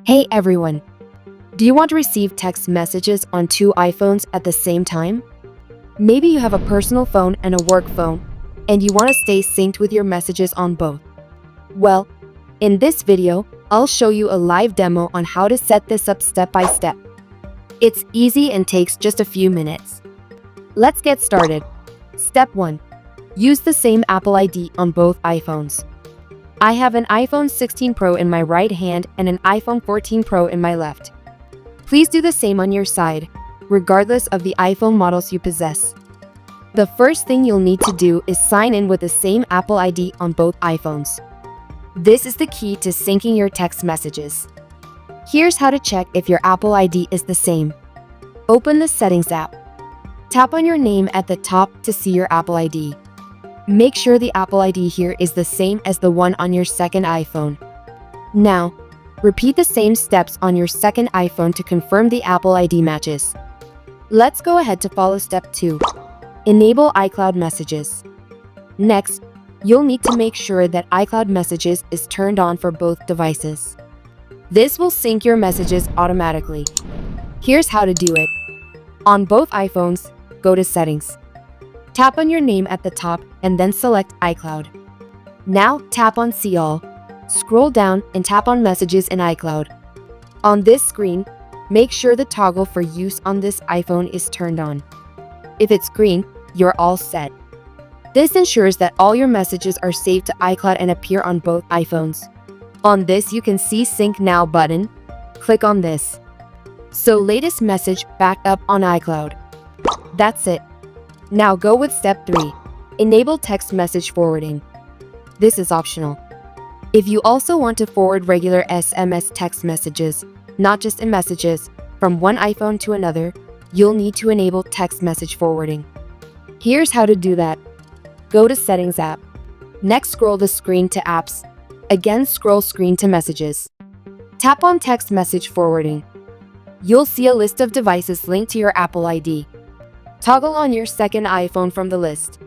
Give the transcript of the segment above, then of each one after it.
Hey everyone! Do you want to receive text messages on two iPhones at the same time? Maybe you have a personal phone and a work phone, and you want to stay synced with your messages on both. Well, in this video, I'll show you a live demo on how to set this up step by step. It's easy and takes just a few minutes. Let's get started. Step 1. Use the same Apple ID on both iPhones. I have an iPhone 16 Pro in my right hand and an iPhone 14 Pro in my left. Please do the same on your side, regardless of the iPhone models you possess. The first thing you'll need to do is sign in with the same Apple ID on both iPhones. This is the key to syncing your text messages. Here's how to check if your Apple ID is the same. Open the Settings app. Tap on your name at the top to see your Apple ID. Make sure the Apple ID here is the same as the one on your second iPhone. Now, repeat the same steps on your second iPhone to confirm the Apple ID matches. Let's go ahead to follow step 2. Enable iCloud messages. Next, you'll need to make sure that iCloud messages is turned on for both devices. This will sync your messages automatically. Here's how to do it. On both iPhones, go to Settings. Tap on your name at the top and then select iCloud. Now tap on See All. Scroll down and tap on Messages in iCloud. On this screen, make sure the toggle for use on this iPhone is turned on. If it's green, you're all set. This ensures that all your messages are saved to iCloud and appear on both iPhones. On this, you can see Sync Now button. Click on this. So latest message backed up on iCloud. That's it. Now go with step 3. Enable text message forwarding. This is optional. If you also want to forward regular SMS text messages, not just iMessages, from one iPhone to another, you'll need to enable text message forwarding. Here's how to do that. Go to Settings app. Next, scroll the screen to Apps. Again, scroll screen to Messages. Tap on Text Message Forwarding. You'll see a list of devices linked to your Apple ID. Toggle on your second iPhone from the list.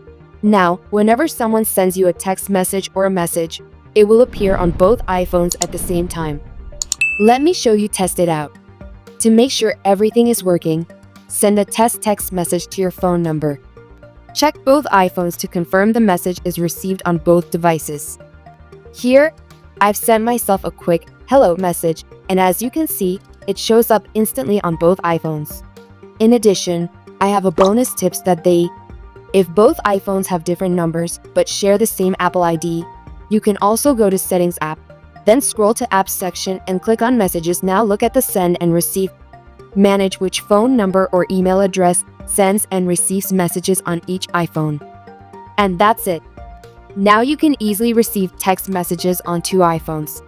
Now, whenever someone sends you a text message or a message, it will appear on both iPhones at the same time. Let me show you test it out. To make sure everything is working, send a test text message to your phone number. Check both iPhones to confirm the message is received on both devices. Here, I've sent myself a quick hello message, and as you can see, it shows up instantly on both iPhones. In addition, I have a bonus tips that if both iPhones have different numbers but share the same Apple ID, you can also go to Settings app, then scroll to Apps section and click on Messages. Now look at the Send and Receive. Manage which phone number or email address sends and receives messages on each iPhone. And that's it. Now you can easily receive text messages on two iPhones.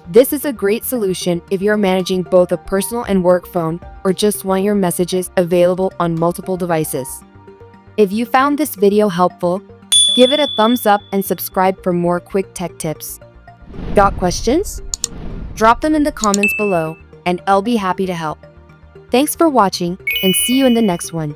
This is a great solution if you're managing both a personal and work phone or just want your messages available on multiple devices. If you found this video helpful, give it a thumbs up and subscribe for more quick tech tips. Got questions? Drop them in the comments below and I'll be happy to help. Thanks for watching and see you in the next one.